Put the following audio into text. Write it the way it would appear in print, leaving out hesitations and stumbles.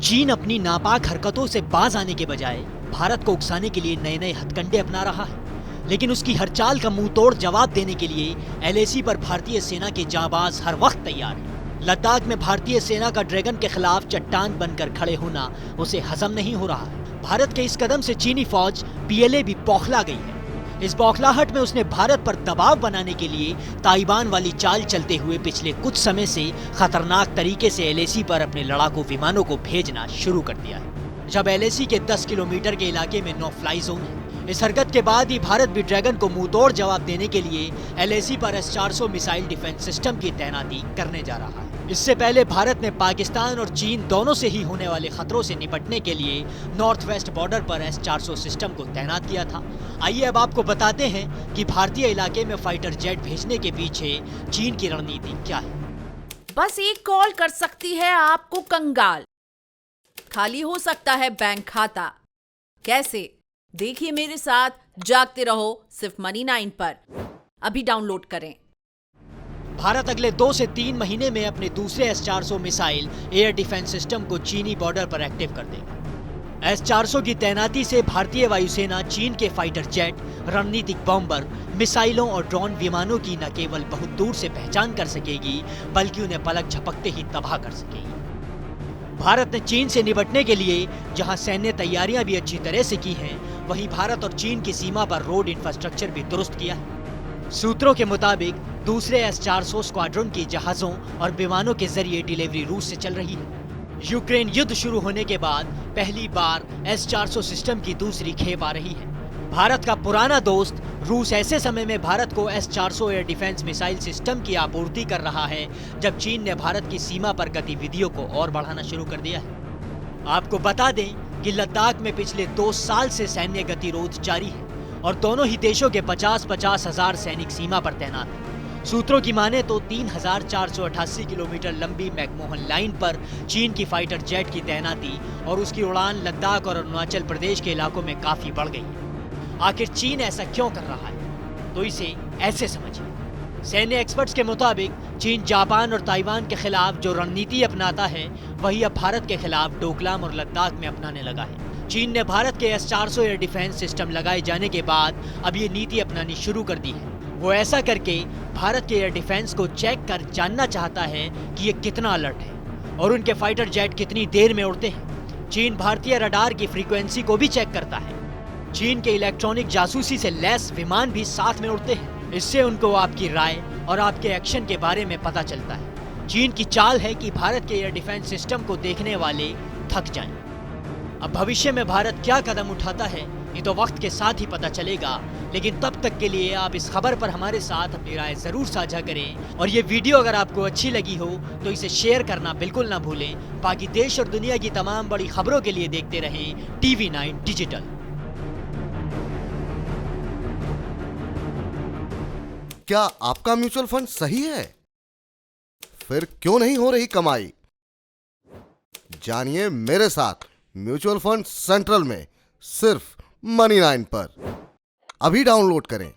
चीन अपनी नापाक हरकतों से बाज आने के बजाय भारत को उकसाने के लिए नए नए हथकंडे अपना रहा है, लेकिन उसकी हर चाल का मुंह तोड़ जवाब देने के लिए एलएसी पर भारतीय सेना के जाबाज हर वक्त तैयार है। लद्दाख में भारतीय सेना का ड्रैगन के खिलाफ चट्टान बनकर खड़े होना उसे हजम नहीं हो रहा है। भारत के इस कदम से चीनी फौज पीएलए भी बौखला गई है। इस बौखलाहट में उसने भारत पर दबाव बनाने के लिए ताइवान वाली चाल चलते हुए पिछले कुछ समय से खतरनाक तरीके से एलएसी पर अपने लड़ाकू विमानों को भेजना शुरू कर दिया है। जब एलएसी के 10 किलोमीटर के इलाके में नो फ्लाई जोन है, इस हरकत के बाद ही भारत भी ड्रैगन को मुंहतोड़ जवाब देने के लिए एलएसी पर S-400 मिसाइल डिफेंस सिस्टम की तैनाती करने जा रहा है। इससे पहले भारत ने पाकिस्तान और चीन दोनों से ही होने वाले खतरों से निपटने के लिए नॉर्थ वेस्ट बॉर्डर पर S-400 सिस्टम को तैनात किया था। आइए अब आपको बताते हैं कि भारतीय इलाके में फाइटर जेट भेजने के पीछे चीन की रणनीति क्या है। बस एक कॉल कर सकती है आपको कंगाल, खाली हो सकता है बैंक खाता। कैसे? देखिए मेरे साथ, जागते रहो सिर्फ मनी 9 पर। अभी डाउनलोड करें। भारत अगले 2 से 3 महीने में अपने दूसरे S-400 missile air defence system को चीनी बॉर्डर पर एक्टिव कर देगा। S-400 की तैनाती से भारतीय वायुसेना चीन के फाइटर जेट, रणनीतिक बॉम्बर, मिसाइलों और ड्रोन विमानों की न केवल बहुत दूर से पहचान कर सकेगी, बल्कि उन्हें पलक झपकते ही तबाह कर सकेगी। भारत ने चीन से निपटने के लिए जहां सैन्य तैयारियां भी अच्छी तरह से की हैं, वहीं भारत और चीन की सीमा पर रोड इंफ्रास्ट्रक्चर भी दुरुस्त किया है। सूत्रों के मुताबिक दूसरे S-400 स्क्वाड्रन की जहाजों और विमानों के जरिए डिलीवरी रूस से चल रही है। यूक्रेन युद्ध शुरू होने के बाद पहली बार S-400 सिस्टम की दूसरी खेप आ रही है। भारत का पुराना दोस्त रूस ऐसे समय में भारत को S-400 air defence missile system की आपूर्ति कर रहा है, जब चीन ने भारत की सीमा पर गतिविधियों को और बढ़ाना शुरू कर दिया है। आपको बता दें कि लद्दाख में पिछले 2 साल से सैन्य गतिरोध जारी है और दोनों ही देशों के 50-50 हजार सैनिक सीमा पर तैनात हैं। सूत्रों की माने तो 3488 किलोमीटर लंबी मैकमोहन लाइन पर चीन की फाइटर जेट की तैनाती और उसकी उड़ान लद्दाख और अरुणाचल प्रदेश के इलाकों में काफी बढ़ गई है। आखिर चीन ऐसा क्यों कर रहा है, तो इसे ऐसे समझिए। सैन्य एक्सपर्ट्स के मुताबिक चीन जापान और ताइवान के खिलाफ जो रणनीति अपनाता है, वही अब भारत के खिलाफ डोकलाम और लद्दाख में अपनाने लगा है। चीन ने भारत के S-400 एयर डिफेंस सिस्टम लगाए जाने के बाद अब ये नीति अपनानी शुरू कर दी है। वो ऐसा करके भारत के एयर डिफेंस को चेक कर जानना चाहता है कि ये कितना अलर्ट है और उनके फाइटर जेट कितनी देर में उड़ते हैं। चीन भारतीय रडार की फ्रीक्वेंसी को भी चेक करता है। चीन के इलेक्ट्रॉनिक जासूसी से लैस विमान भी साथ में उड़ते हैं। इससे उनको आपकी राय और आपके एक्शन के बारे में पता चलता है। चीन की चाल है कि भारत के एयर डिफेंस सिस्टम को देखने वाले थक जाएं। अब भविष्य में भारत क्या कदम उठाता है, ये तो वक्त के साथ ही पता चलेगा, लेकिन तब तक के लिए आप इस खबर पर हमारे साथ अपनी राय जरूर साझा करें और ये वीडियो अगर आपको अच्छी लगी हो तो इसे शेयर करना बिल्कुल ना भूलें। बाकी देश और दुनिया की तमाम बड़ी खबरों के लिए देखते रहें TV9 डिजिटल। क्या आपका म्यूचुअल फंड सही है? फिर क्यों नहीं हो रही कमाई? जानिए मेरे साथ म्यूचुअल फंड सेंट्रल में सिर्फ मनी 9 पर। अभी डाउनलोड करें।